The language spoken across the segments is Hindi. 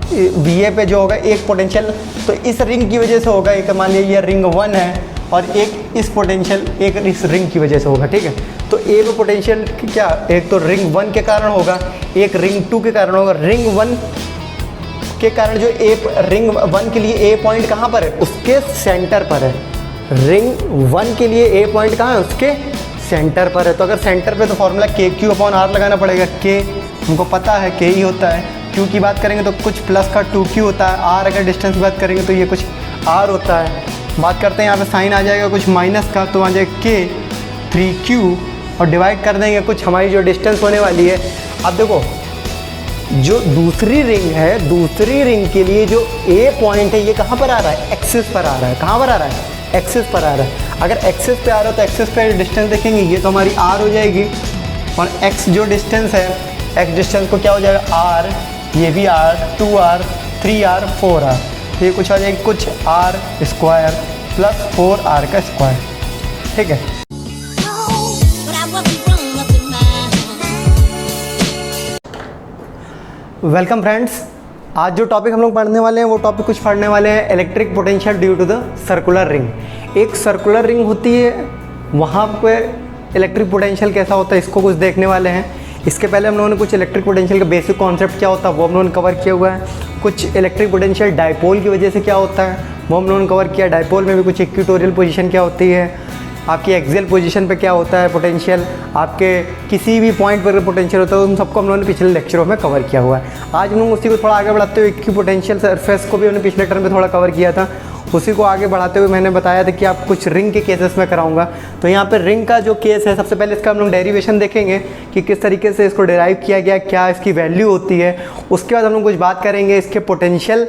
VA पे जो होगा एक पोटेंशियल तो इस रिंग की वजह से होगा, एक मान लीजिए ये रिंग 1 है और एक इस पोटेंशियल एक इस रिंग की वजह से होगा, ठीक है। तो ए में पोटेंशियल क्या, एक तो रिंग 1 के कारण होगा, एक रिंग 2 के कारण होगा। रिंग 1 के कारण जो रिंग 1 के लिए ए पॉइंट कहाँ पर है, उसके सेंटर पर है। रिंग 1 के लिए ए पॉइंट कहाँ है, उसके सेंटर पर है। तो अगर सेंटर पे तो फॉर्मूला KQ/R लगाना पड़ेगा। K हमको पता है K ही होता है। Q की बात करेंगे तो कुछ प्लस का 2Q होता है। R अगर डिस्टेंस की बात करेंगे तो ये कुछ R होता है। बात करते हैं यहाँ पे साइन आ जाएगा कुछ माइनस का, तो आ जाएगा K 3Q और डिवाइड कर देंगे कुछ हमारी जो डिस्टेंस होने वाली है। अब देखो जो दूसरी रिंग है, दूसरी रिंग के लिए जो A पॉइंट है ये कहाँ पर आ रहा है, एक्सिस पर आ रहा है। कहाँ पर आ रहा है, एक्सिस पर आ रहा है। अगर एक्सिस पे आ रहा है तो एक्सिस पे डिस्टेंस देखेंगे, ये तो हमारी R हो जाएगी और x जो डिस्टेंस है, x डिस्टेंस को क्या हो जाएगा R, ये भी R, 2R, 3R, 4R, तो ये कुछ आ जाएगा कुछ R स्क्वायर प्लस 4R का स्क्वायर, ठीक है। वेलकम फ्रेंड्स, आज जो टॉपिक हम लोग पढ़ने वाले हैं वो टॉपिक कुछ पढ़ने वाले हैं electric potential due to the circular ring. एक सर्कुलर रिंग होती है, वहाँ पे इलेक्ट्रिक पोटेंशियल कैसा होता है इसको कुछ देखने वाले हैं। इसके पहले हम लोगों ने कुछ इलेक्ट्रिक पोटेंशियल का बेसिक कॉन्सेप्ट क्या होता है वो हम लोगों ने कवर किया हुआ है। कुछ इलेक्ट्रिक पोटेंशियल डायपोल की वजह से क्या होता है वो हम लोगों ने कवर किया। डायपोल में भी कुछ इक्वेटोरियल पोजीशन क्या होती है, आपकी एक्सियल पोजीशन पे क्या होता है पोटेंशियल, आपके किसी भी पॉइंट पर पोटेंशियल होता है, उन सबको हम लोगों ने पिछले लेक्चरों में कवर किया हुआ है। आज हम लोग उसी को थोड़ा आगे बढ़ाते हुए इक्विपोटेंशियल सरफेस को भी हमने पिछले टर्म में थोड़ा कवर किया था। उसी को आगे बढ़ाते हुए मैंने बताया था कि आप कुछ रिंग के केसेस में कराऊंगा। तो यहाँ पर रिंग का जो केस है, सबसे पहले इसका हम लोग डेरिवेशन देखेंगे कि किस तरीके से इसको डेराइव किया गया, क्या इसकी वैल्यू होती है। उसके बाद हम लोग कुछ बात करेंगे इसके पोटेंशियल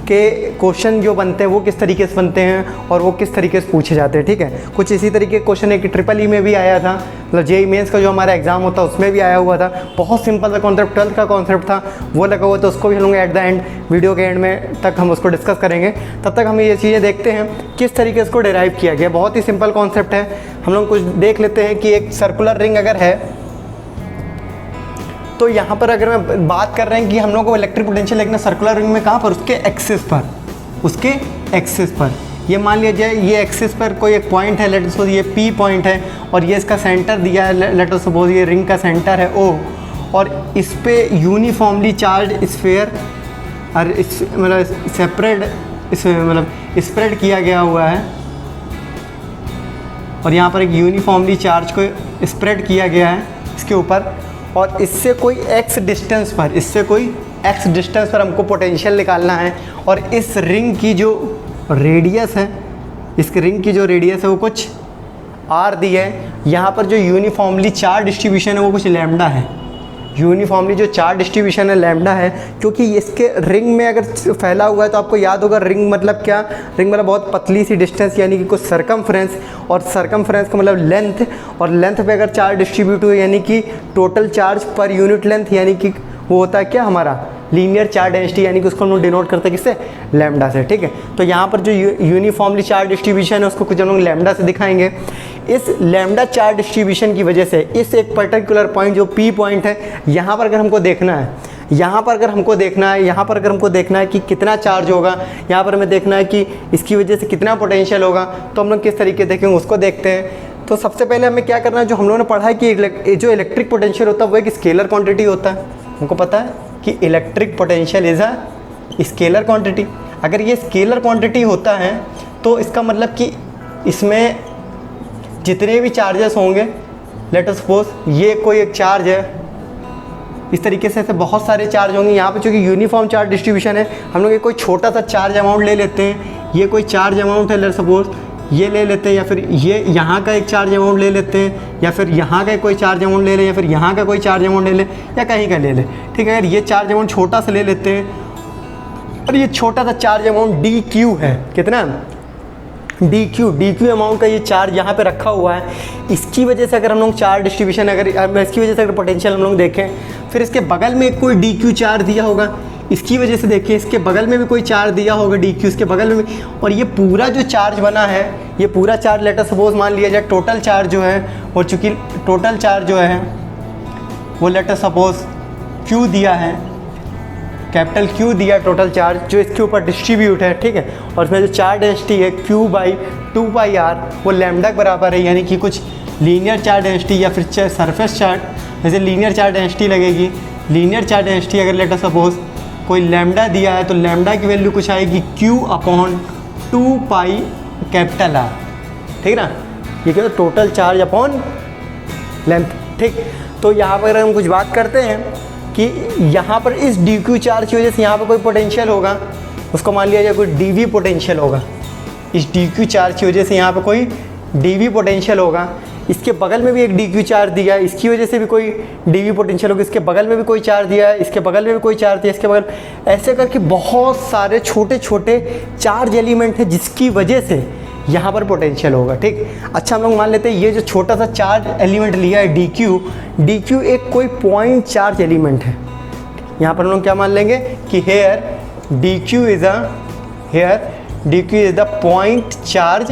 के क्वेश्चन जो बनते हैं वो किस तरीके से बनते हैं और वो किस तरीके से पूछे जाते हैं, ठीक है। कुछ इसी तरीके के क्वेश्चन एक ट्रिपल में भी आया था, मतलब JEE मेंस का जो हमारा एग्जाम होता है उसमें भी आया हुआ था। बहुत सिंपल सा कॉन्सेप्ट 12th का कॉन्सेप्ट था, वो लगा हुआ था। उसको भी हम लोग एट द एंड वीडियो के एंड में तक हम उसको डिस्कस करेंगे। तब तक हम ये चीज़ें देखते हैं किस तरीके से इसको डिराइव किया गया। बहुत ही सिंपल कॉन्सेप्ट है। हम लोग कुछ देख लेते हैं कि एक सर्कुलर रिंग अगर है तो यहाँ पर अगर मैं बात कर रहे हैं कि हम लोग को इलेक्ट्रिक पोटेंशियल लिखना सर्कुलर रिंग में कहाँ पर, उसके एक्सिस पर, उसके एक्सिस पर। ये मान लिया जाए ये एक्सिस पर कोई एक पॉइंट है, लेट सपोज ये P पॉइंट है और ये इसका सेंटर दिया है, लेट सपोज ये रिंग का सेंटर है O और इस पे यूनिफॉर्मली चार्ज स्फीयर और इस मतलब सेपरेट मतलब स्प्रेड किया गया हुआ है और यहाँ पर एक यूनिफॉर्मली चार्ज को स्प्रेड किया गया है इसके ऊपर और इससे कोई x डिस्टेंस पर, इससे कोई x डिस्टेंस पर हमको पोटेंशियल निकालना है। और इस रिंग की जो रेडियस है, इस रिंग की जो रेडियस है वो कुछ r दी है। यहाँ पर जो यूनिफॉर्मली चार्ज डिस्ट्रीब्यूशन है वो कुछ लैम्डा है। यूनिफॉर्मली जो चार्ज डिस्ट्रीब्यूशन है लैम्डा है, क्योंकि इसके रिंग में अगर फैला हुआ है तो आपको याद होगा रिंग मतलब क्या, रिंग मतलब बहुत पतली सी डिस्टेंस यानी कि कुछ सरकमफ्रेंस, और सरकमफ्रेंस का मतलब लेंथ, और लेंथ पे अगर चार्ज डिस्ट्रीब्यूट हुए यानी कि total charge per unit length, यानी कि वो होता है क्या हमारा लीनियर चार्ज डेंसिटी, यानी कि उसको हम लोग डिनोट करते हैं किससे, लैम्डा से, ठीक है। तो यहाँ पर जो यूनिफॉर्मली चार्ज डिस्ट्रीब्यूशन है उसको कुछ हम लोग लैम्डा से दिखाएंगे। इस लैम्डा चार्ज डिस्ट्रीब्यूशन की वजह से इस एक पर्टिकुलर पॉइंट जो P पॉइंट है, यहाँ पर अगर हमको देखना है, यहाँ पर अगर हमको देखना है, यहाँ पर अगर हमको देखना है कि कितना चार्ज होगा, यहाँ पर हमें देखना है कि इसकी वजह से कितना पोटेंशियल होगा, तो हम लोग किस तरीके देखेंगे उसको देखते हैं। तो सबसे पहले हमें क्या करना है, जो हम लोगों ने पढ़ा है कि जो इलेक्ट्रिक पोटेंशियल होता है वो एक स्केलर क्वांटिटी होता है। हमको पता है कि electric potential is a scalar quantity. अगर ये स्केलर क्वांटिटी होता है तो इसका मतलब कि इसमें जितने भी चार्जेस होंगे, लेट अस सपोज ये कोई एक चार्ज है, इस तरीके से ऐसे बहुत सारे चार्ज होंगे। यहाँ पे चूँकि यूनिफॉर्म चार्ज डिस्ट्रीब्यूशन है, हम लोग ये कोई छोटा सा चार्ज अमाउंट ले लेते हैं। ये कोई चार्ज अमाउंट है, लेट सपोज ये ले लेते हैं, या फिर ये यहाँ का एक चार्ज अमाउंट ले लेते हैं, या फिर यहाँ का कोई चार्ज अमाउंट ले लें, या फिर यहाँ का कोई चार्ज अमाउंट ले लें, या कहीं का ले लें, ठीक है। अगर ये चार्ज अमाउंट छोटा सा ले लेते हैं और ये छोटा सा चार्ज अमाउंट DQ है, कितना DQ अमाउंट का ये चार्ज यहाँ पे रखा हुआ है। इसकी वजह से अगर हम लोग चार्ज डिस्ट्रीब्यूशन इसकी वजह से अगर पोटेंशियल हम लोग देखें, फिर इसके बगल में कोई DQ चार्ज दिया होगा, इसकी वजह से देखिए इसके बगल में भी कोई चार्ज दिया होगा DQ, इसके बगल में भी, और ये पूरा जो चार्ज बना है, ये पूरा चार्ज लेट अस सपोज मान लिया जाए टोटल चार्ज जो है, और चूँकि टोटल चार्ज जो है वो लेट अस सपोज Q दिया है, कैपिटल Q दिया टोटल चार्ज जो इसके ऊपर डिस्ट्रीब्यूट है, ठीक है, और इसमें जो चार्ज डेंसिटी है Q/2πr वो लैम्डा के बराबर है, यानी कि कुछ लीनियर चार्ज डेंसिटी या फिर सरफेस चार्ज, जैसे लीनियर चार्ज डेंसिटी लगेगी। लीनियर चार्ज डेंसिटी अगर लेट अस सपोज कोई लैम्डा दिया है तो लैम्डा की वैल्यू कुछ आएगी Q/2π कैपिटल R, ठीक ना, ये क्या टोटल चार्ज अपॉन लेंथ, ठीक। तो यहाँ पर हम कुछ बात करते हैं कि यहाँ पर इस dq चार्ज की वजह से यहाँ पर कोई पोटेंशियल होगा, उसको मान लिया जाए कोई dv पोटेंशियल होगा। इस dq चार्ज की वजह से यहाँ पर कोई dv पोटेंशियल होगा। इसके बगल में भी एक dq चार्ज दिया है, इसकी वजह से भी कोई dv पोटेंशियल होगा। इसके बगल में भी कोई चार्ज दिया है, इसके बगल में भी कोई चार्ज दिया है, इसके बगल, ऐसे करके बहुत सारे छोटे छोटे चार्ज एलिमेंट है जिसकी वजह से यहाँ पर पोटेंशियल होगा, ठीक। अच्छा, हम लोग मान लेते हैं ये जो छोटा सा चार्ज एलिमेंट लिया है dq एक कोई पॉइंट चार्ज एलिमेंट है। यहाँ पर हम लोग क्या मान लेंगे कि here dq is the point charge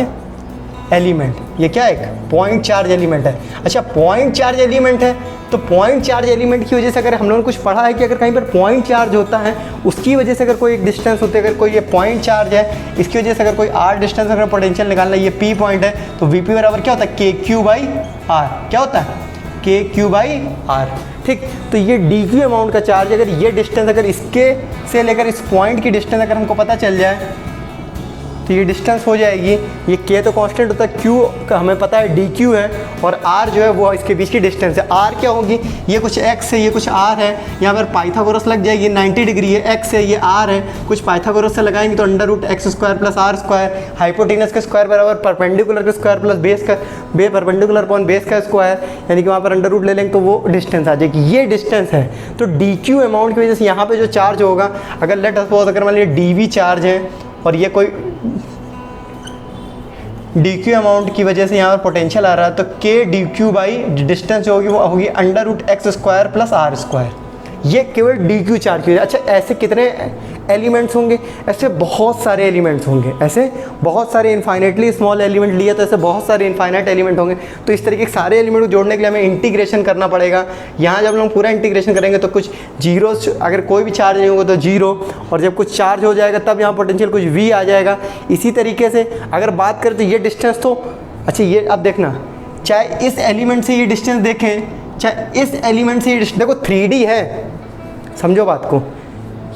element. ये क्या है? एक पॉइंट चार्ज एलिमेंट है। अच्छा, पॉइंट चार्ज एलिमेंट है तो पॉइंट चार्ज एलिमेंट की वजह से अगर हम लोगों ने कुछ पढ़ा है कि अगर कहीं पर पॉइंट चार्ज होता है उसकी वजह से अगर कोई एक डिस्टेंस होती है, अगर कोई ये पॉइंट चार्ज है इसकी वजह से अगर कोई r डिस्टेंस अगर पोटेंशियल निकालना है, ये p पॉइंट है तो Vp बराबर क्या होता है? KQ/R। क्या होता है? KQ/R, ठीक। तो ये dq अमाउंट का चार्ज, अगर ये डिस्टेंस अगर इसके से लेकर इस पॉइंट की डिस्टेंस अगर हमको पता चल जाए तो ये डिस्टेंस हो जाएगी। ये k तो कांस्टेंट होता है, q का हमें पता है dq है, और r जो है वो इसके बीच की डिस्टेंस है। r क्या होगी? ये कुछ x है, ये कुछ r है, यहाँ पर पाइथागोरस लग जाएगी, 90 डिग्री है, x है, ये r है, कुछ पाइथागोरस से लगाएंगे तो √x² + r², हाइपोटेनस के स्क्वायर बराबर परपेंडिकुलर के square plus perpendicular upon base का स्क्वायर, यानी कि वहाँ पर अंडर रूट ले लेंगे तो वो डिस्टेंस आ जाएगी। ये डिस्टेंस है। तो dq अमाउंट की वजह से यहाँ पर जो चार्ज होगा, अगर लेट सपोज अगर मान लीजिए dv चार्ज है और ये कोई dq अमाउंट की वजह से यहाँ पर पोटेंशियल आ रहा है, तो k dq डिस्टेंस जो होगी वो होगी √x² + r²। ये केवल dq चार्ज की वजह। अच्छा, ऐसे कितने एलिमेंट्स होंगे? ऐसे बहुत सारे एलिमेंट्स होंगे, ऐसे बहुत सारे इनफाइनाइटली स्मॉल एलिमेंट लिए तो ऐसे बहुत सारे इनफाइनाइट एलिमेंट होंगे। तो इस तरीके के सारे एलिमेंट को जोड़ने के लिए हमें इंटीग्रेशन करना पड़ेगा। यहाँ जब हम पूरा इंटीग्रेशन करेंगे तो कुछ जीरो, अगर कोई भी चार्ज नहीं होगा तो जीरो, और जब कुछ चार्ज हो जाएगा तब यहाँ पोटेंशियल कुछ v आ जाएगा। इसी तरीके से अगर बात करें तो ये डिस्टेंस तो, अच्छा ये अब देखना, चाहे इस एलिमेंट से ये डिस्टेंस देखें, चाहे इस एलिमेंट से ये डिस्टेंस, देखो 3D है, समझो बात को।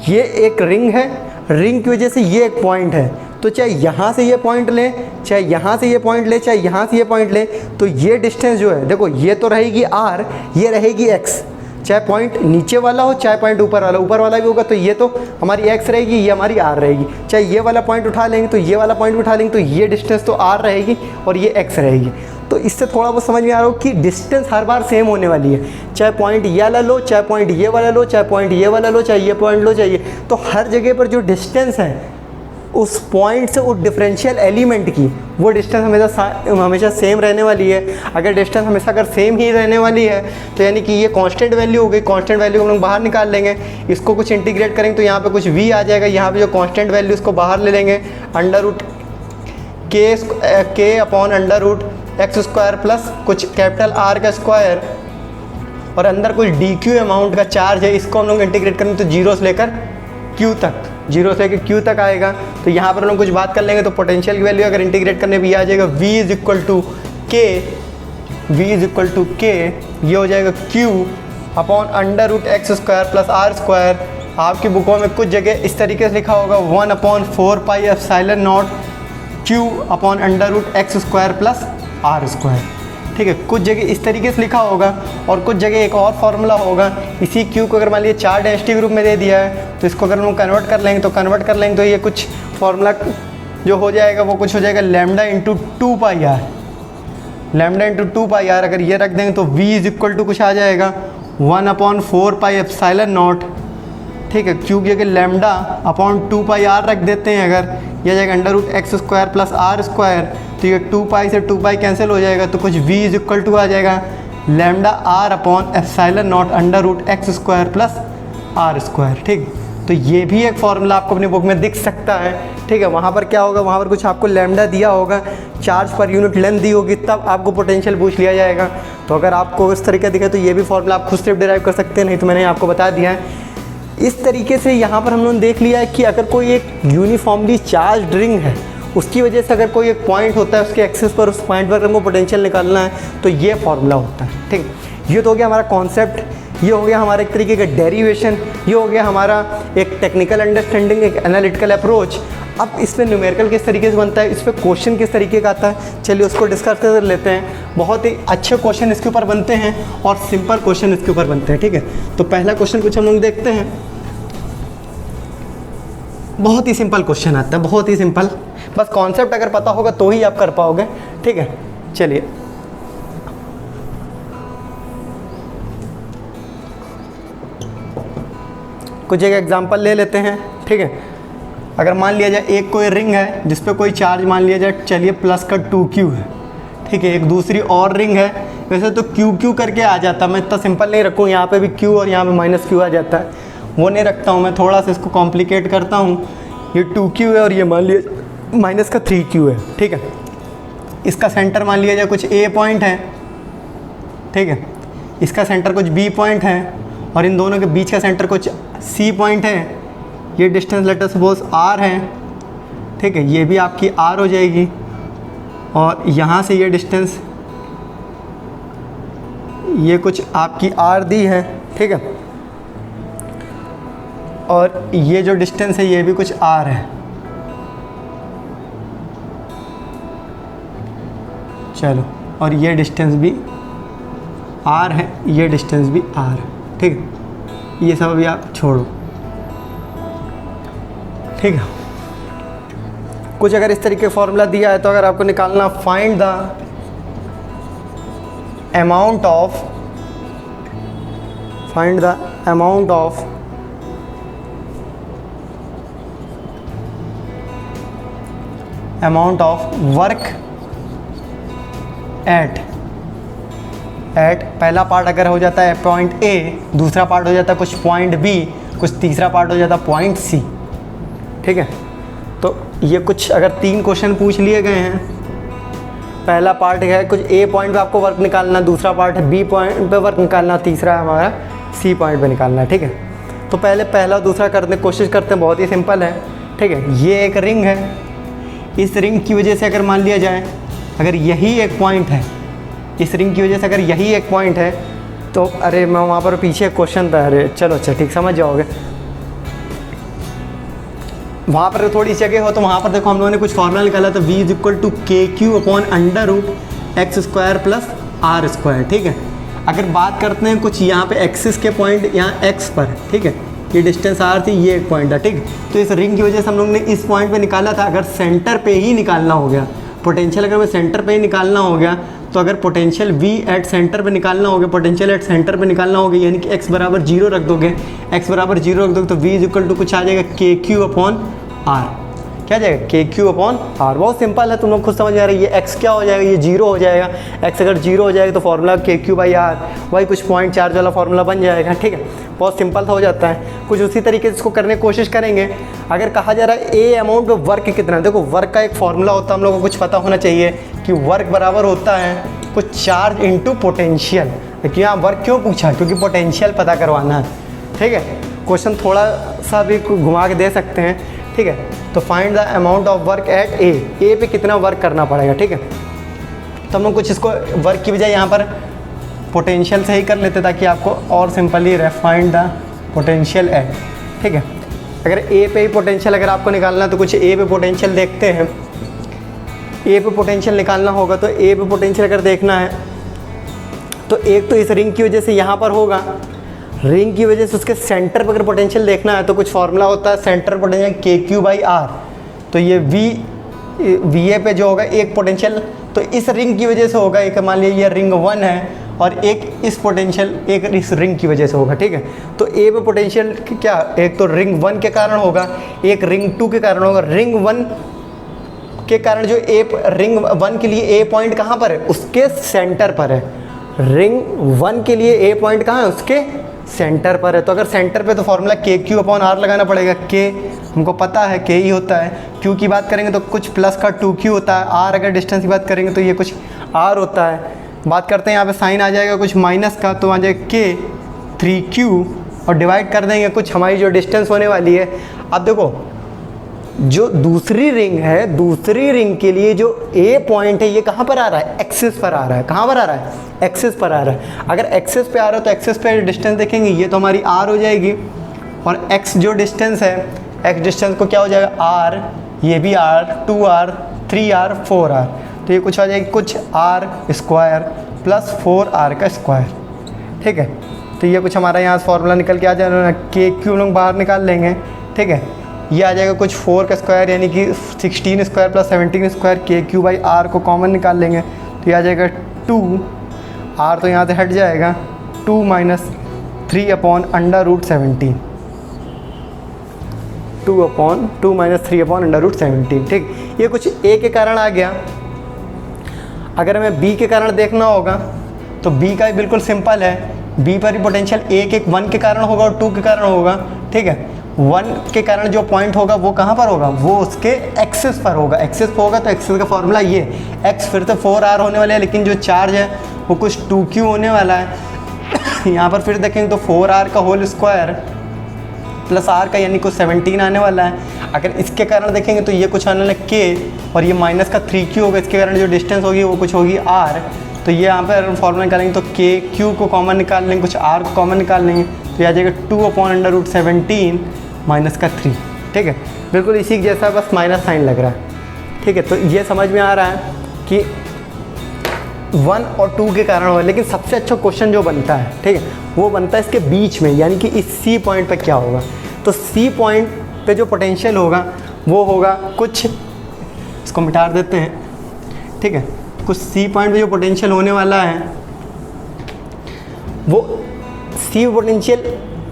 ये एक रिंग है, रिंग की वजह से ये एक पॉइंट है, तो चाहे यहाँ से ये पॉइंट लें, चाहे यहाँ से ये पॉइंट लें, चाहे यहाँ से ये पॉइंट लें, तो ये डिस्टेंस जो है, देखो ये तो रहेगी r, ये रहेगी x। चाहे पॉइंट नीचे वाला हो, चाहे पॉइंट ऊपर वाला भी होगा, तो ये तो हमारी x रहेगी, ये हमारी r रहेगी। चाहे ये वाला पॉइंट उठा लेंगे तो ये वाला पॉइंट भी उठा लेंगे, तो ये डिस्टेंस तो r रहेगी और ये x रहेगी। तो इससे थोड़ा बहुत समझ में आ रहा हो कि डिस्टेंस हर बार सेम होने वाली है। चाहे पॉइंट ये वाला लो, चाहे पॉइंट ये वाला लो, चाहे पॉइंट ये वाला लो, चाहे ये पॉइंट लो, चाहिए, तो हर जगह पर जो डिस्टेंस है उस पॉइंट से उस डिफरेंशियल एलिमेंट की, वो डिस्टेंस हमेशा सेम रहने वाली है। अगर डिस्टेंस हमेशा अगर सेम ही रहने वाली है तो यानी कि ये कांस्टेंट वैल्यू हो गई। कांस्टेंट वैल्यू हम लोग बाहर निकाल लेंगे, इसको कुछ इंटीग्रेट करेंगे तो यहाँ पे कुछ v आ जाएगा। यहाँ पे जो कांस्टेंट वैल्यू इसको बाहर ले लेंगे, √k/√x² प्लस कुछ कैपिटल R का स्क्वायर, और अंदर कुछ dq अमाउंट का चार्ज है, इसको हम लोग इंटीग्रेट करेंगे तो जीरो से लेकर q तक आएगा। तो यहाँ पर हम लोग कुछ बात कर लेंगे तो पोटेंशियल की वैल्यू अगर इंटीग्रेट करने भी आ जाएगा, v = k, ये हो जाएगा q/√x² + r²। आपकी बुकों में कुछ जगह इस तरीके से लिखा होगा 1/4πε0 q/√x² + r², ठीक है। कुछ जगह इस तरीके से लिखा होगा और कुछ जगह एक और फार्मूला होगा। इसी q को अगर मान लीजिए चार्ज डेंसिटी ग्रुप में दे दिया है तो इसको अगर हम कन्वर्ट कर लेंगे तो ये कुछ फार्मूला जो हो जाएगा वो कुछ हो जाएगा λ × 2πr। अगर ये रख देंगे तो v = कुछ आ जाएगा 1/4πε0, ठीक है। q की अगर λ/2πr रख देते हैं, अगर यह जाएगा √x² + r², तो ये 2π से 2π कैंसिल हो जाएगा, तो कुछ v = आ जाएगा λr/ε0 √x² + r², ठीक। तो ये भी एक फॉर्मूला आपको अपनी बुक में दिख सकता है, ठीक है। वहाँ पर क्या होगा, वहाँ पर कुछ आपको लैम्डा दिया होगा, चार्ज पर यूनिट लेंथ दी होगी, तब आपको पोटेंशियल पूछ लिया जाएगा। तो अगर आपको इस तरीके दिखे तो ये भी फॉर्मूला आप खुद से डिराइव कर सकते हैं, नहीं तो मैंने आपको बता दिया है। इस तरीके से यहाँ पर हम लोगों ने देख लिया है कि अगर कोई एक यूनिफॉर्मली चार्ज रिंग है, उसकी वजह से अगर कोई एक पॉइंट होता है उसके एक्सिस पर, उस पॉइंट पर हमको पोटेंशियल निकालना है तो ये फॉर्मूला होता है। ठीक, ये तो हो गया हमारा कॉन्सेप्ट, ये हो गया हमारा एक तरीके का डेरिवेशन, ये हो गया हमारा एक टेक्निकल अंडरस्टैंडिंग, एक एनालिटिकल अप्रोच। अब इसमें न्यूमेरिकल किस तरीके से बनता है, इस पर क्वेश्चन किस तरीके का आता है, चलिए उसको डिस्कस कर लेते हैं। बहुत ही अच्छे क्वेश्चन इसके ऊपर बनते हैं और सिंपल क्वेश्चन इसके ऊपर बनते हैं। ठीक है, तो पहला क्वेश्चन कुछ हम लोग देखते हैं। बहुत ही सिंपल क्वेश्चन आता है, बहुत ही सिंपल, बस कॉन्सेप्ट अगर पता होगा तो ही आप कर पाओगे। ठीक है, चलिए कुछ एक एग्जांपल ले लेते हैं। ठीक है, अगर मान लिया जाए एक कोई रिंग है जिस पे कोई चार्ज मान लिया जाए, चलिए प्लस का 2Q है। ठीक है, एक दूसरी और रिंग है, वैसे तो QQ करके आ जाता, मैं इतना सिंपल नहीं रखूँ, यहाँ पे भी Q और यहाँ पे -Q आ जाता है, वो नहीं रखता हूँ मैं, थोड़ा सा इसको कॉम्प्लिकेट करता हूँ। ये 2Q है और ये मान लिया माइनस का 3Q है। ठीक है, इसका सेंटर मान लिया जाए कुछ A पॉइंट है। ठीक है, इसका सेंटर कुछ B पॉइंट है और इन दोनों के बीच का सेंटर कुछ C पॉइंट है। ये डिस्टेंस लेटर सपोज R है। ठीक है, ये भी आपकी R हो जाएगी और यहाँ से ये डिस्टेंस, ये कुछ आपकी R दी है। ठीक है, और ये जो डिस्टेंस है ये भी कुछ R है। चलो, और ये डिस्टेंस भी R है, ये डिस्टेंस भी R है। ठीक है, ये सब अभी आप छोड़ो। ठीक है, कुछ अगर इस तरीके फॉर्मूला दिया है तो अगर आपको निकालना, find the amount of work eight पहला पार्ट अगर हो जाता है पॉइंट A, दूसरा पार्ट हो जाता है कुछ पॉइंट B, कुछ तीसरा पार्ट हो जाता है पॉइंट C। ठीक है, तो ये कुछ अगर 3 क्वेश्चन पूछ लिए गए हैं, पहला पार्ट है कुछ A पॉइंट पे आपको वर्क निकालना, दूसरा पार्ट है B पॉइंट पे वर्क निकालना, तीसरा हमारा C पॉइंट पे निकालना है। ठीक है, तो पहले पहला दूसरा करने की कोशिश करते हैं, बहुत ही सिंपल है। ठीक है, ये एक रिंग है, इस रिंग की वजह से अगर मान लिया जाए अगर यही एक पॉइंट है, इस रिंग की वजह से अगर यही एक पॉइंट है तो, अरे मैं वहाँ पर पीछे क्वेश्चन था, अरे चलो अच्छा ठीक समझ जाओगे। वहाँ पर थोड़ी जगह हो तो वहाँ पर देखो हम लोगों ने कुछ फॉर्मूला निकाला था, V = KQ/√x² + R²। ठीक है, अगर बात करते हैं कुछ यहाँ पे एक्सिस के पॉइंट यहाँ x पर, ठीक है, ये डिस्टेंस R थी, ये एक पॉइंट था। ठीक, तो इस रिंग की वजह से हम लोग ने इस पॉइंट पे निकाला था। अगर सेंटर पे ही निकालना हो गया पोटेंशियल, अगर मैं सेंटर पे ही निकालना हो गया तो अगर पोटेंशियल V एट सेंटर पे निकालना हो गया, पोटेंशियल एट सेंटर पे निकालना हो गया, यानी कि x = 0 रख दोगे, x = 0 रख दोगे तो V = कुछ आ जाएगा KQ/R। क्या जाएगा? KQ/R। बहुत सिंपल है, तुम लोग खुद समझ आ रही है। ये x क्या हो जाएगा? ये 0 हो जाएगा। x अगर 0 हो जाएगा तो फॉर्मूला KQ/R, वही कुछ पॉइंट चार्ज वाला फॉर्मूला बन जाएगा। ठीक है, बहुत सिंपल सा हो जाता है। कुछ उसी तरीके से इसको करने की कोशिश करेंगे। अगर कहा जा रहा है ए अमाउंट ऑफ वर्क कितना है, देखो वर्क का एक फॉर्मूला होता है, हम लोगों को कुछ पता होना चाहिए कि वर्क बराबर होता है कुछ चार्ज इंटू पोटेंशियल। देखिए यहाँ वर्क क्यों पूछा? क्योंकि पोटेंशियल पता करवाना है। ठीक है, क्वेश्चन थोड़ा सा भी घुमा के दे सकते हैं। ठीक है, तो find the amount of work at a pay कितना वर्क करना पड़ेगा। ठीक है, तो हम लोग कुछ इसको वर्क की बजाय यहाँ पर पोटेंशियल से ही कर लेते ताकि आपको और सिंपली रहे। Find the potential at. ठीक है, अगर ए पे ही पोटेंशियल अगर आपको निकालना है तो कुछ ए पे पोटेंशियल देखते हैं। ए पे पोटेंशियल निकालना होगा तो ए पे पोटेंशियल अगर देखना है तो एक तो इस रिंग की वजह से यहाँ पर होगा, रिंग की वजह से उसके सेंटर पर अगर पोटेंशियल देखना है तो कुछ फॉर्मूला होता है सेंटर पोटेंशियल KQ/R। तो ये VA पे जो होगा एक पोटेंशियल तो इस रिंग की वजह से होगा। एक मान लीजिए ये रिंग 1 है और एक इस पोटेंशियल एक इस रिंग की वजह से होगा। ठीक है, तो ए पे पोटेंशियल क्या, एक तो रिंग 1 के कारण होगा, एक रिंग 2 के कारण होगा। रिंग 1 के कारण जो रिंग 1 के लिए ए पॉइंट कहाँ पर है? उसके सेंटर पर है। रिंग 1 के लिए ए पॉइंट कहाँ है? उसके सेंटर पर है। तो अगर सेंटर पे तो फॉर्मूला KQ/R लगाना पड़ेगा। K हमको पता है K ही होता है। Q की बात करेंगे तो कुछ प्लस का 2Q होता है। R अगर डिस्टेंस की बात करेंगे तो ये कुछ R होता है। बात करते हैं यहाँ पे साइन आ जाएगा कुछ माइनस का, तो आ जाएगा K 3Q और डिवाइड कर देंगे कुछ हमारी जो डिस्टेंस होने वाली है। अब देखो जो दूसरी रिंग है, दूसरी रिंग के लिए जो ए पॉइंट है ये कहाँ पर आ रहा है, एक्सिस पर आ रहा है। कहाँ पर आ रहा है, एक्सिस पर आ रहा है। अगर एक्सिस पे आ रहा है तो एक्सिस पे डिस्टेंस देखेंगे, ये तो हमारी आर हो जाएगी, और एक्स जो डिस्टेंस है, एक्स डिस्टेंस को क्या हो जाएगा आर, ये भी आर, 2r, 3r, 4r, तो ये कुछ आ जाएगी कुछ आर स्क्वायर प्लस 4r का स्क्वायर। ठीक है, तो ये कुछ हमारा यहाँ फॉर्मूला निकल के आ जाएगा, के क्यू लोग बाहर निकाल लेंगे। ठीक है, ये आ जाएगा कुछ 4 का स्क्वायर यानी कि 16 स्क्वायर प्लस 17 स्क्वायर, के क्यू बाई आर को कॉमन निकाल लेंगे तो ये आ जाएगा 2, आर तो यहाँ से हट जाएगा, 2 minus 3 upon under root 17, 2 minus 3 upon under root 17। ठीक, ये कुछ ए के कारण आ गया। अगर हमें बी के कारण देखना होगा तो बी का भी बिल्कुल सिंपल है, बी पर ही पोटेंशियल एक 1 के कारण होगा और 2 के कारण होगा। ठीक है, 1 के कारण जो पॉइंट होगा वो कहाँ पर होगा, वो उसके एक्सिस पर होगा। एक्सिस पर होगा तो एक्सिस का फॉर्मूला ये, एक्स फिर से 4r होने वाला है, लेकिन जो चार्ज है वो कुछ 2q होने वाला है। यहाँ पर फिर देखेंगे तो 4r का होल स्क्वायर प्लस r का यानी कुछ 17 आने वाला है। अगर इसके कारण देखेंगे तो ये कुछ आने वाला है k, और ये माइनस का 3q होगा, इसके कारण जो डिस्टेंस होगी वो कुछ होगी r। तो ये यहाँ पर फॉर्मूला निकालेंगे तो के क्यू को कॉमन निकाल लेंगे, कुछ आर को कॉमन निकाल लेंगे तो ये आ जाएगा 2 अपॉन अंडर रूट 17 माइनस का 3। ठीक है, बिल्कुल इसी जैसा, बस माइनस साइन लग रहा है। ठीक है, तो ये समझ में आ रहा है कि 1 और 2 के कारण होगा। लेकिन सबसे अच्छा क्वेश्चन जो बनता है, ठीक है, वो बनता है इसके बीच में, यानी कि इस सी पॉइंट पे क्या होगा। तो सी पॉइंट पे जो पोटेंशियल होगा वो होगा कुछ, इसको मिटा देते हैं। ठीक है, कुछ सी पॉइंट पे जो पोटेंशियल होने वाला है वो सी पोटेंशियल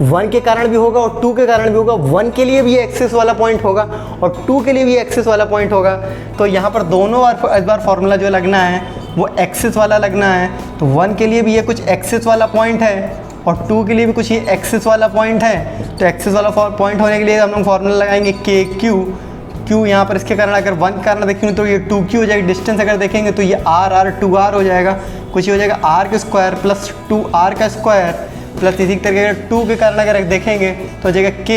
1 के कारण भी होगा और 2 के कारण भी होगा। 1 के लिए भी एक्सिस वाला पॉइंट होगा और 2 के लिए भी एक्सिस वाला पॉइंट होगा। तो यहाँ पर दोनों बार फार्मूला जो लगना है वो एक्सिस वाला लगना है। तो 1 के लिए भी ये कुछ एक्सिस वाला पॉइंट है और 2 के लिए भी कुछ ये एक्सिस वाला पॉइंट है। तो एक्सिस वाला पॉइंट होने के लिए हम लोग फार्मूला लगाएंगे के क्यू। क्यू यहाँ पर इसके कारण, अगर 1 के कारण देखेंगे तो ये 2q हो जाएगा। डिस्टेंस अगर देखेंगे तो ये r 2r हो जाएगा, कुछ ये हो जाएगा r का स्क्वायर प्लस 2r का स्क्वायर प्लस इसी तरीके से 2 के कारण अगर देखेंगे तो हो जाएगा k,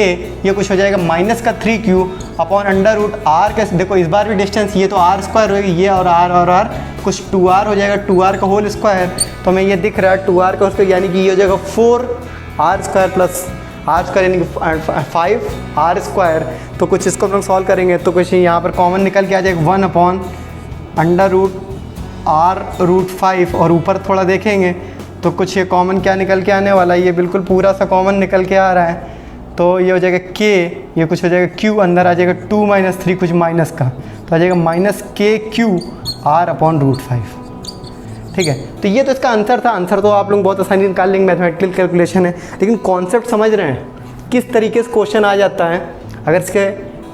ये कुछ हो जाएगा माइनस का 3q upon under root r का। देखो इस बार भी डिस्टेंस ये तो r स्क्वायर होगी, ये और r कुछ 2r हो जाएगा, 2r का होल स्क्वायर। तो हमें ये दिख रहा है 2r का स्क्वायर यानी कि ये हो जाएगा 4r square plus r square यानी कि 5r स्क्वायर। तो कुछ इसको हम लोग सॉल्व करेंगे तो कुछ यहाँ पर कॉमन निकल के आ जाएगा 1 upon under root r root 5, और ऊपर थोड़ा देखेंगे तो कुछ ये कॉमन क्या निकल के आने वाला है, ये बिल्कुल पूरा सा कॉमन निकल के आ रहा है। तो ये हो जाएगा k, ये कुछ हो जाएगा q, अंदर आ जाएगा 2 माइनस 3 कुछ माइनस का, तो आ जाएगा माइनस के क्यू r अपॉन रूट 5। ठीक है, तो ये तो इसका आंसर था। आंसर तो आप लोग बहुत आसानी से निकाल लेंगे, मैथमेटिकल कैलकुलेशन है। लेकिन कॉन्सेप्ट समझ रहे हैं किस तरीके से क्वेश्चन आ जाता है। अगर इसके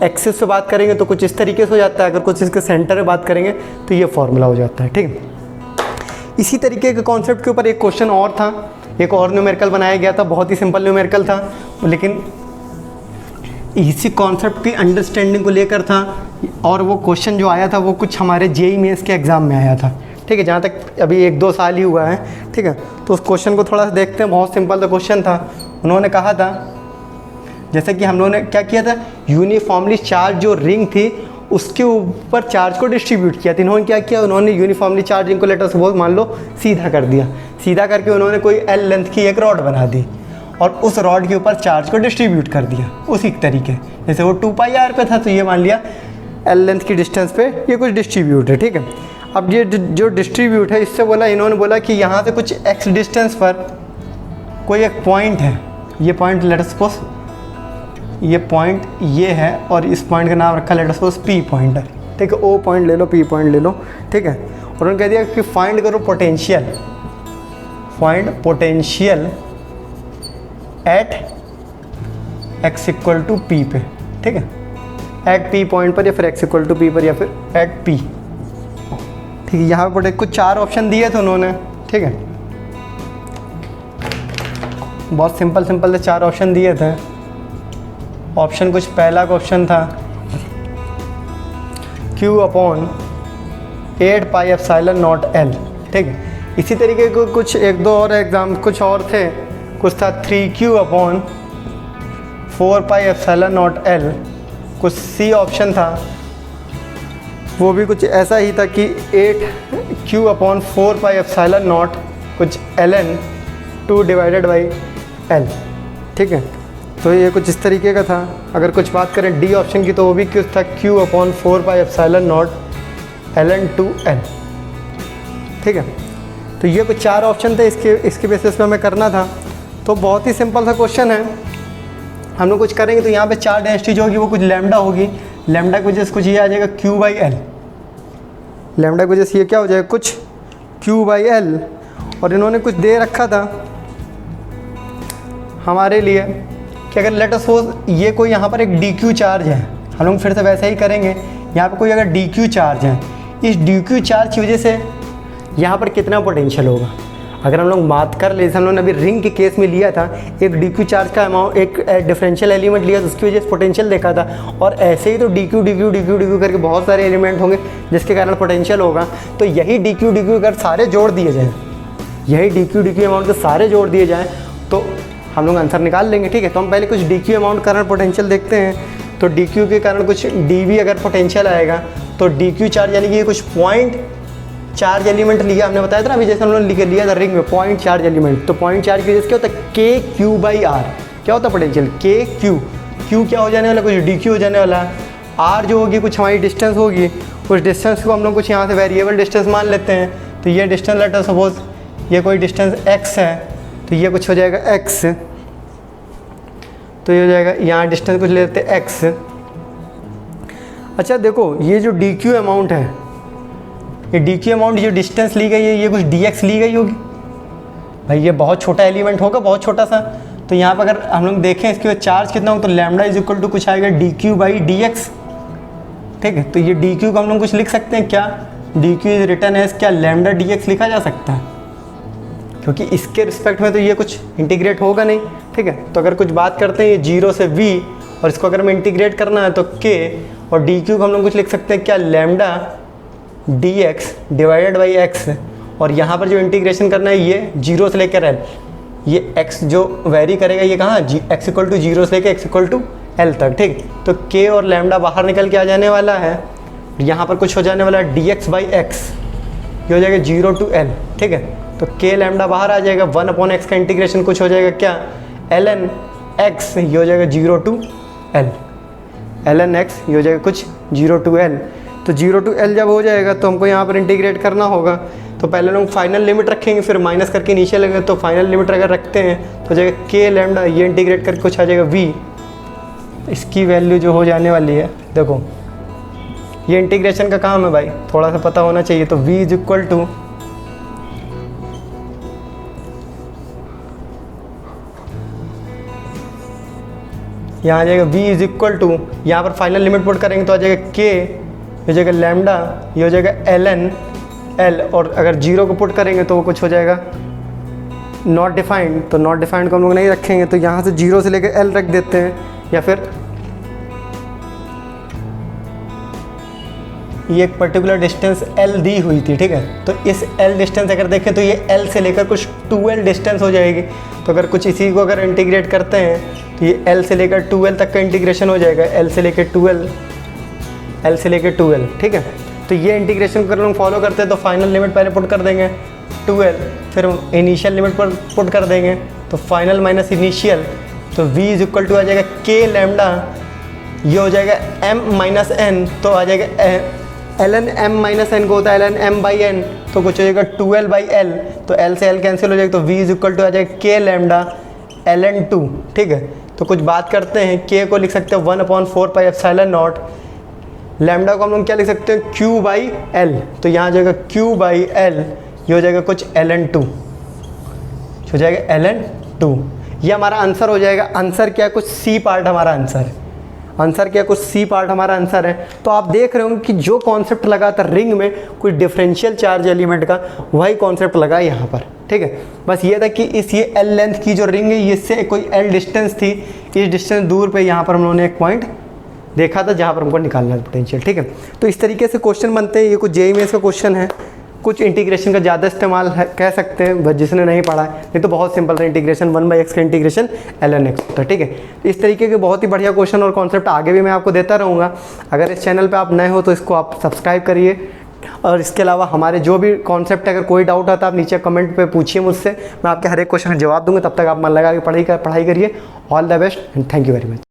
एक्सिस पे बात करेंगे तो कुछ इस तरीके से हो जाता है, अगर कुछ इसके सेंटर पे बात करेंगे तो ये फॉर्मूला हो जाता है। ठीक है, इसी तरीके के कॉन्सेप्ट के ऊपर एक क्वेश्चन और था, एक और न्यूमेरिकल बनाया गया था, बहुत ही सिंपल न्यूमेरिकल था, लेकिन इसी कॉन्सेप्ट की अंडरस्टैंडिंग को लेकर था। और वो क्वेश्चन जो आया था वो कुछ हमारे जेईई मेंस के एग्ज़ाम में आया था। ठीक है, जहाँ तक अभी 1-2 साल ही हुआ है। ठीक है, तो उस क्वेश्चन को थोड़ा सा देखते हैं। बहुत सिंपल सा क्वेश्चन था। उन्होंने कहा था, जैसे कि हम लोगों ने क्या किया था, यूनिफॉर्मली चार्ज जो रिंग थी उसके ऊपर चार्ज को डिस्ट्रीब्यूट किया था। इन्होंने क्या किया, उन्होंने यूनिफॉर्मली चार्ज रिंग को लेटर सपोज मान लो सीधा कर दिया। सीधा करके उन्होंने कोई एल लेंथ की एक रॉड बना दी और उस रॉड के ऊपर चार्ज को डिस्ट्रीब्यूट कर दिया उसी तरीके। जैसे वो 2πr पे था तो ये मान लिया एल लेंथ की डिस्टेंस पे ये कुछ डिस्ट्रीब्यूट है। ठीक है, अब ये जो डिस्ट्रीब्यूट है, इससे बोला, इन्होंने बोला कि यहाँ से कुछ x डिस्टेंस पर कोई एक पॉइंट है। ये पॉइंट लेट सपोज ये पॉइंट ये है और इस पॉइंट का नाम रखा लेट सपोज P पॉइंट है। ठीक है, O पॉइंट ले लो, P पॉइंट ले लो। ठीक है, और उन्होंने कह दिया कि फाइंड करो potential, find potential at x equal to P पे। ठीक है, एट P पॉइंट पर या फिर x इक्वल टू P पर या फिर एट P। ठीक है, यहाँ पर कुछ 4 ऑप्शन दिए थे उन्होंने। ठीक है, बहुत सिंपल से 4 ऑप्शन दिए थे। ऑप्शन कुछ पहला क्वेश्चन था Q अपॉन 8πε0 L। ठीक है, इसी तरीके के कुछ 1-2 और एग्जाम कुछ और थे। कुछ था 3q/4πε0L, कुछ सी ऑप्शन था वो भी कुछ ऐसा ही था कि 8q/4πε0 कुछ ln 2/L। ठीक है, तो ये कुछ इस तरीके का था। अगर कुछ बात करें डी ऑप्शन की तो वो भी कुछ था q/4πε0 ln 2L। ठीक है, तो ये कुछ 4 ऑप्शन थे, इसके बेसिस पे हमें करना था। तो बहुत ही सिंपल सा क्वेश्चन है। हम लोग कुछ करेंगे तो यहाँ पे 4 डेंसिटी जो होगी वो कुछ लैम्डा होगी, लैम्डा की वजह से कुछ ये आ जाएगा q/L, लैम्डा की वजह से ये क्या हो जाएगा कुछ q/L। और इन्होंने कुछ दे रखा था हमारे लिए कि अगर लेट अस सपोज ये कोई यहाँ पर एक dq चार्ज है, हम लोग फिर से वैसे ही करेंगे। यहाँ पे कोई अगर dq चार्ज है, इस dq चार्ज की वजह से यहाँ पर कितना पोटेंशियल होगा। अगर हम लोग बात कर ले, जैसे हम लोगों ने अभी रिंग के केस में लिया था, एक dq चार्ज का अमाउंट, एक डिफरेंशियल एलिमेंट लिया तो उसकी वजह से पोटेंशियल देखा था। और ऐसे ही तो dq करके बहुत सारे एलिमेंट होंगे जिसके कारण पोटेंशियल होगा। तो यही dq अगर सारे जोड़ दिए जाएँ, यही dq अमाउंट के सारे जोड़ दिए जाएँ तो हम लोग आंसर निकाल लेंगे। ठीक है, तो हम पहले कुछ dq अमाउंट कारण पोटेंशियल देखते हैं। तो dq के कारण कुछ dv अगर पोटेंशियल आएगा तो dq चार्ज यानी कि कुछ पॉइंट चार्ज एलिमेंट लिया, हमने बताया था ना अभी, जैसे हम लोगों ने लिया था रिंग में पॉइंट चार्ज एलिमेंट। तो पॉइंट चार्ज की वजह से क्या होता है kq/r, क्या होता है पोटेंशियल kq। q क्या हो जाने वाला, कुछ dq हो जाने वाला। r जो होगी कुछ हमारी डिस्टेंस होगी, उस डिस्टेंस को हम लोग कुछ यहाँ से वेरिएबल डिस्टेंस मान लेते हैं। तो ये डिस्टेंस लेट अस सपोज ये कोई डिस्टेंस x है, तो ये कुछ हो जाएगा x, तो ये हो जाएगा यहाँ डिस्टेंस कुछ ले लेते हैं x। अच्छा देखो ये जो dq अमाउंट है, ये dq अमाउंट जो डिस्टेंस ली गई है ये कुछ dx ली गई होगी। भाई ये बहुत छोटा एलिमेंट होगा, बहुत छोटा सा। तो यहाँ पर अगर हम लोग देखें इसके बाद चार्ज कितना होगा तो लैम्डा इज इक्वल टू कुछ आएगा dq/dx। ठीक है, तो ये dq को हम लोग कुछ लिख सकते हैं क्या, dq इज रिटर्न एज क्या लैम्डा dx लिखा जा सकता है, क्योंकि इसके रिस्पेक्ट में तो ये कुछ इंटीग्रेट होगा नहीं। ठीक है, तो अगर कुछ बात करते हैं ये 0 से v और इसको अगर हमें इंटीग्रेट करना है तो k, और dq को हम लोग कुछ लिख सकते हैं क्या लैम्डा dx/x। और यहाँ पर जो इंटीग्रेशन करना है ये 0 से लेकर l, ये x जो वेरी करेगा ये कहाँ x = 0 से लेकर x = l तक। ठीक, तो k और लैम्डा बाहर निकल के आ जाने वाला है। यहाँ पर कुछ हो जाने वाला है dx/x, ये हो जाएगा 0 to l। ठीक है, तो k लैम्डा बाहर आ जाएगा, 1/x का इंटीग्रेशन कुछ हो जाएगा क्या ln x, ये हो जाएगा 0 to l, ln x ये हो जाएगा कुछ 0 to l। तो 0 to l जब हो जाएगा तो हमको यहाँ पर इंटीग्रेट करना होगा। तो पहले लोग फाइनल लिमिट रखेंगे, फिर माइनस करके इनिशियल लगेगा। तो फाइनल लिमिट अगर रखते हैं तो हो जाएगा k लैम्डा, ये इंटीग्रेट करके कुछ आ जाएगा v। इसकी वैल्यू जो हो जाने वाली है, देखो ये इंटीग्रेशन का काम है भाई, थोड़ा सा पता होना चाहिए। तो v इज इक्वल टू यहाँ आ जाएगा v इज इक्वल टू, यहाँ पर फाइनल लिमिट पुट करेंगे तो आ जाएगा k, ये हो जाएगा लैम्डा, ये हो जाएगा ln l। और अगर 0 को पुट करेंगे तो वो कुछ हो जाएगा नॉट डिफाइंड। तो नॉट डिफाइंड को हम लोग नहीं रखेंगे, तो यहाँ से 0 से लेकर l रख देते हैं, या फिर ये एक पर्टिकुलर डिस्टेंस l दी हुई थी। ठीक है, तो इस l डिस्टेंस अगर देखें तो ये l से लेकर कुछ 2l डिस्टेंस हो जाएगी। तो अगर कुछ इसी को अगर इंटीग्रेट करते हैं तो ये l से लेकर 2l तक का इंटीग्रेशन हो जाएगा, l से लेकर 2l, l से लेकर 2l। ठीक है, तो ये इंटीग्रेशन कर लोग फॉलो करते हैं। तो फाइनल लिमिट पहले पुट कर देंगे 2l, फिर इनिशियल लिमिट पर पुट कर देंगे, तो फाइनल माइनस इनिशियल। तो v इज इक्वल टू आ जाएगा k लैम्डा, ये हो जाएगा m-n, तो आ जाएगा ln m-n को होता है ln m/n, तो कुछ हो जाएगा 2l/l। तो l से l कैंसिल हो जाएगा, तो v इज इक्वल टू आ जाएगा k लैम्डा ln 2। ठीक है, तो कुछ बात करते हैं, k को लिख सकते हैं 1/4πε0, लैम्डा को हम लोग क्या लिख सकते हैं q/l। तो यहाँ आ जाएगा q/l, ये हो जाएगा कुछ ln 2, हो जाएगा ln 2। ये हमारा आंसर हो जाएगा। आंसर क्या है, कुछ सी पार्ट हमारा आंसर है। आंसर क्या, कुछ सी पार्ट हमारा आंसर है। तो आप देख रहे होंगे कि जो कॉन्सेप्ट लगा था रिंग में कुछ डिफरेंशियल चार्ज एलिमेंट का, वही कॉन्सेप्ट लगा यहाँ पर। ठीक है, बस ये था कि इस ये l लेंथ की जो रिंग है, इससे कोई l डिस्टेंस थी, इस डिस्टेंस दूर पे यहाँ पर हम लोगों ने एक पॉइंट देखा था जहाँ पर हमको निकालना है पोटेंशियल। ठीक है, तो इस तरीके से क्वेश्चन बनते हैं। ये कुछ जेईई मेंस का क्वेश्चन है, कुछ इंटीग्रेशन का ज़्यादा इस्तेमाल है कह सकते हैं, बस जिसने नहीं पढ़ा है, नहीं तो बहुत सिंपल है इंटीग्रेशन 1/x का इंटीग्रेशन ln x होता है। ठीक है, इस तरीके के बहुत ही बढ़िया क्वेश्चन और कॉन्सेप्ट आगे भी मैं आपको देता रहूँगा। अगर इस चैनल पर आप नए हो तो इसको आप सब्सक्राइब करिए, और इसके अलावा हमारे जो भी कॉन्सेप्ट है, अगर कोई डाउट आता है आप नीचे कमेंट पे पूछिए मुझसे, मैं आपके हर एक क्वेश्चन का जवाब दूंगा। तब तक आप मन लगा के पढ़ाई करिए। All the best and thank you very much.